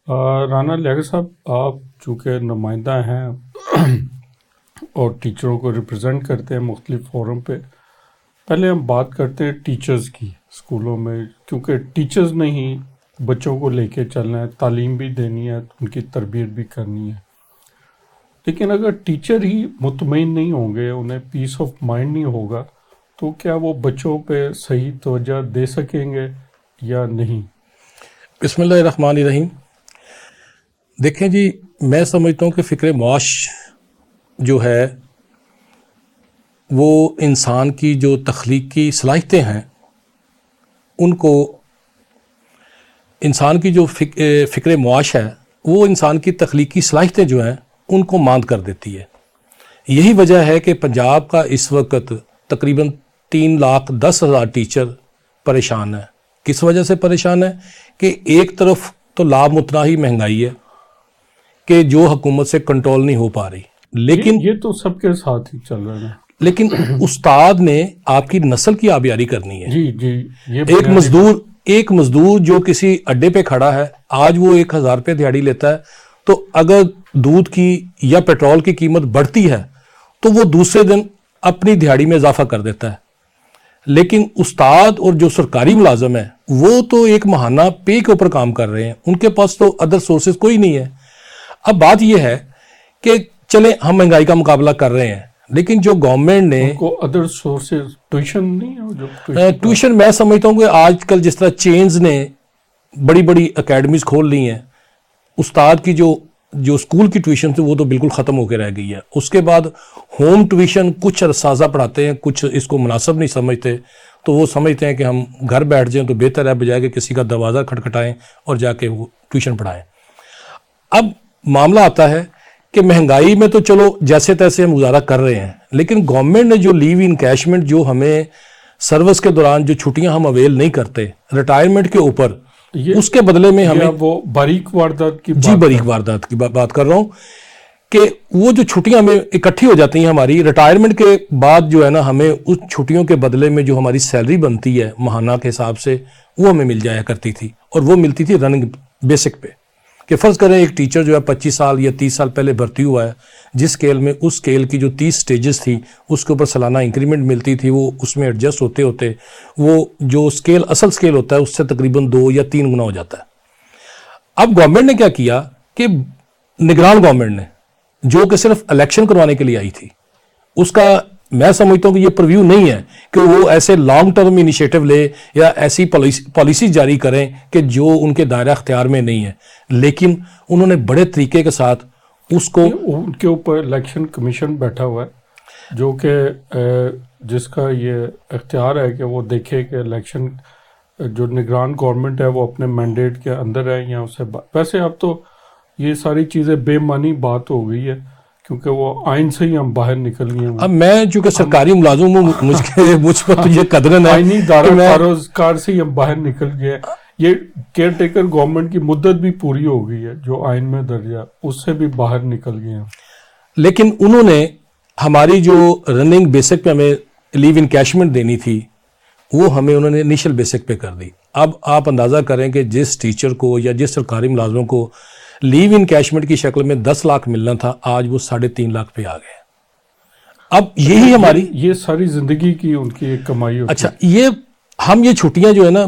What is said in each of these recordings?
رانا لیاقت صاحب، آپ چونکہ نمائندہ ہیں اور ٹیچروں کو ریپرزینٹ کرتے ہیں مختلف فورم پہ، پہلے ہم بات کرتے ہیں ٹیچرز کی اسکولوں میں، کیونکہ ٹیچرز نے ہی بچوں کو لے کے چلنا ہے، تعلیم بھی دینی ہے، ان کی تربیت بھی کرنی ہے۔ لیکن اگر ٹیچر ہی مطمئن نہیں ہوں گے، انہیں پیس آف مائنڈ نہیں ہوگا، تو کیا وہ بچوں پہ صحیح توجہ دے سکیں گے یا نہیں؟ بسم اللہ الرحمن الرحیم۔ دیکھیں جی، میں سمجھتا ہوں کہ فکر معاش جو ہے وہ انسان کی جو تخلیقی صلاحیتیں ہیں ان کو، انسان کی جو فکر معاش ہے وہ انسان کی تخلیقی صلاحیتیں جو ہیں ان کو ماند کر دیتی ہے۔ یہی وجہ ہے کہ پنجاب کا اس وقت تقریباً 3,10,000 ٹیچر پریشان ہیں۔ کس وجہ سے پریشان ہے؟ کہ ایک طرف تو لامتناہی مہنگائی ہے کہ جو حکومت سے کنٹرول نہیں ہو پا رہی، لیکن یہ تو سب کے ساتھ ہی چل رہا ہے۔ لیکن استاد نے آپ کی نسل کی آبیاری کرنی ہے۔ جی ایک مزدور جو کسی اڈے پہ کھڑا ہے، آج وہ 1,000 روپے دیہاڑی لیتا ہے، تو اگر دودھ کی یا پیٹرول کی قیمت بڑھتی ہے تو وہ دوسرے دن اپنی دیہاڑی میں اضافہ کر دیتا ہے۔ لیکن استاد اور جو سرکاری ملازم ہے وہ تو ایک ماہانہ پے کے اوپر کام کر رہے ہیں، ان کے پاس تو ادر سورسز کوئی نہیں ہے۔ اب بات یہ ہے کہ چلیں ہم مہنگائی کا مقابلہ کر رہے ہیں، لیکن جو گورنمنٹ نے ادر سورسز ٹیوشن نہیں ہے، ٹیوشن میں سمجھتا ہوں کہ آج کل جس طرح چینز نے بڑی بڑی اکیڈمیز کھول لی ہیں، استاد کی جو اسکول کی ٹیوشن تھی وہ تو بالکل ختم ہو کے رہ گئی ہے۔ اس کے بعد ہوم ٹیوشن کچھ اساتذہ پڑھاتے ہیں، کچھ اس کو مناسب نہیں سمجھتے، تو وہ سمجھتے ہیں کہ ہم گھر بیٹھ جائیں تو بہتر ہے بجائے کہ کسی کا دروازہ کھٹکھٹائیں اور جا کے وہ ٹیوشن پڑھائیں۔ اب معاملہ آتا ہے کہ مہنگائی میں تو چلو جیسے تیسے ہم گزارا کر رہے ہیں، لیکن گورنمنٹ نے جو لیو انکیشمنٹ جو ہمیں سروس کے دوران جو چھٹیاں ہم اویل نہیں کرتے ریٹائرمنٹ کے اوپر، اس کے بدلے میں ہمیں وہ باریک واردات کی باریک واردات کی بات کر رہا ہوں کہ وہ جو چھٹیاں ہمیں اکٹھی ہو جاتی ہیں ہماری ریٹائرمنٹ کے بعد جو ہے نا، ہمیں اس چھٹیوں کے بدلے میں جو ہماری سیلری بنتی ہے ماہانہ کے حساب سے وہ ہمیں مل جایا کرتی تھی، اور وہ ملتی تھی رننگ بیسک پہ۔ کہ فرض کریں ایک ٹیچر جو ہے 25 سال یا 30 سال پہلے بھرتی ہوا ہے، جس اسکیل میں اس اسکیل کی جو 30 سٹیجز تھی اس کے اوپر سالانہ انکریمنٹ ملتی تھی، وہ اس میں ایڈجسٹ ہوتے ہوتے وہ جو اسکیل اصل اسکیل ہوتا ہے اس سے تقریباً 2 یا 3 گنا ہو جاتا ہے۔ اب گورنمنٹ نے کیا کیا کہ نگران گورنمنٹ نے، جو کہ صرف الیکشن کروانے کے لیے آئی تھی، اس کا میں سمجھتا ہوں کہ یہ پرویو نہیں ہے کہ وہ ایسے لانگ ٹرم انیشیٹو لے یا ایسی پالیسی جاری کریں کہ جو ان کے دائرہ اختیار میں نہیں ہے، لیکن انہوں نے بڑے طریقے کے ساتھ اس کو، ان کے اوپر الیکشن کمیشن بیٹھا ہوا ہے جو کہ جس کا یہ اختیار ہے کہ وہ دیکھے کہ الیکشن جو نگران گورنمنٹ ہے وہ اپنے مینڈیٹ کے اندر ہے یا اسے ویسے اب تو یہ ساری چیزیں بے معنی بات ہو گئی ہے، کیونکہ وہ آئین سے ہی ہم باہر نکل گئے ہیں۔ اب میں چونکہ سرکاری ملازم ہوں، مجھ پر تو یہ قدرن ہے، آئینی دائرہ کار سے ہی ہم باہر نکل گئے۔ یہ کیئر ٹیکر گورنمنٹ کی مدت بھی پوری ہو گئی ہے جو آئین میں درج ہے، اس سے بھی باہر نکل گئے ہیں۔ لیکن انہوں نے ہماری جو رننگ بیسک پہ ہمیں لیو انکیشمنٹ دینی تھی وہ ہمیں انہوں نے انیشل بیسک پہ کر دی۔ اب آپ اندازہ کریں کہ جس ٹیچر کو یا جس سرکاری ملازموں کو لیو انکیشمنٹ کی شکل میں 10 لاکھ ملنا تھا، آج وہ 3.5 لاکھ پہ آ گئے۔ اب یہی ہماری یہ ساری زندگی کی ان کی ایک کمائی ہوتی ہے۔ اچھا، ہم یہ چھٹیاں جو ہے نا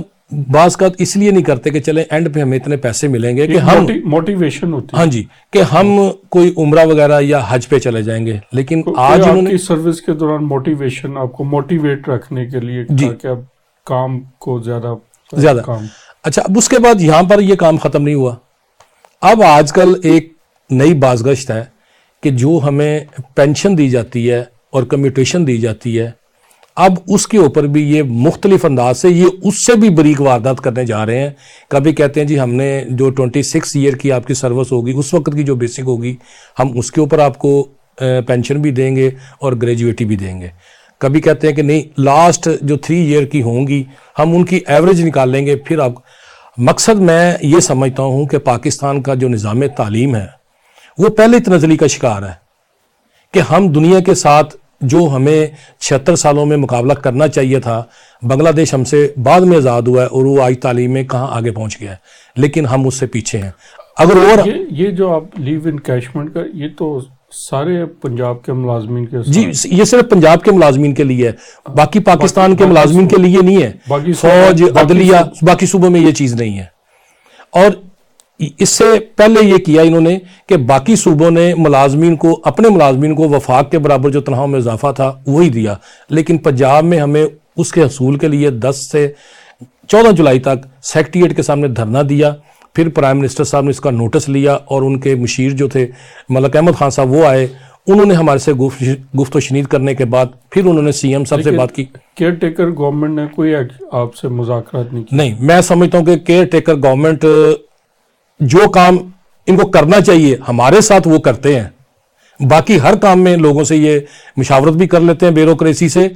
بعض کا اس لیے نہیں کرتے کہ چلیں اینڈ پہ ہمیں اتنے پیسے ملیں گے کہ ہم موٹیویشن ہوتی ہے، ہاں جی، کہ ہم کوئی عمرہ وغیرہ یا حج پہ چلے جائیں گے، لیکن آج انہوں نے سروس کے دوران موٹیویشن آپ کو موٹیویٹ رکھنے کے لیے کہ اب کام کو زیادہ کام۔ اچھا، اب اس کے بعد یہاں پر یہ کام ختم نہیں ہوا۔ اب آج کل ایک نئی بازگشت ہے کہ جو ہمیں پینشن دی جاتی ہے اور کمیوٹیشن دی جاتی ہے، اب اس کے اوپر بھی یہ مختلف انداز سے یہ اس سے بھی بریک واردات کرنے جا رہے ہیں۔ کبھی کہتے ہیں جی ہم نے جو 26 ایئر کی آپ کی سروس ہوگی اس وقت کی جو بیسک ہوگی ہم اس کے اوپر آپ کو پینشن بھی دیں گے اور گریجویٹی بھی دیں گے۔ کبھی کہتے ہیں کہ نہیں، لاسٹ جو 3 ایئر کی ہوں گی ہم ان کی ایوریج نکال لیں گے پھر آپ۔ مقصد میں یہ سمجھتا ہوں کہ پاکستان کا جو نظام تعلیم ہے وہ پہلے تنزلی کا شکار ہے کہ ہم دنیا کے ساتھ جو ہمیں 76 سالوں میں مقابلہ کرنا چاہیے تھا، بنگلہ دیش ہم سے بعد میں آزاد ہوا ہے اور وہ آج تعلیم میں کہاں آگے پہنچ گیا ہے، لیکن ہم اس سے پیچھے ہیں۔ اگر اوور یہ جو آپ لیو انکیشمنٹ کا یہ تو سارے پنجاب کے ملازمین کے جی یہ صرف پنجاب کے ملازمین کے لیے ہے، باقی پاکستان کے ملازمین کے لیے نہیں ہے، باقی فوج عدلیہ باقی صوبوں میں یہ چیز نہیں ہے۔ اور اس سے پہلے یہ کیا انہوں نے کہ باقی صوبوں نے ملازمین کو اپنے ملازمین کو وفاق کے برابر جو تنخواہوں میں اضافہ تھا وہی دیا، لیکن پنجاب میں ہمیں اس کے حصول کے لیے 10 سے 14 جولائی تک سیکریٹریٹ کے سامنے دھرنا دیا، پھر پرائم منسٹر صاحب نے اس کا نوٹس لیا اور ان کے مشیر جو تھے ملک احمد خان صاحب وہ آئے، انہوں نے ہمارے سے گفت و شنید کرنے کے بعد پھر انہوں نے سی ایم صاحب سے بات کی۔ کیئر ٹیکر گورنمنٹ نے کوئی آپ سے مذاکرات نہیں کی؟ نہیں، میں سمجھتا ہوں کہ کیئر ٹیکر گورنمنٹ جو کام ان کو کرنا چاہیے ہمارے ساتھ وہ کرتے ہیں، باقی ہر کام میں لوگوں سے یہ مشاورت بھی کر لیتے ہیں بیوروکریسی سے،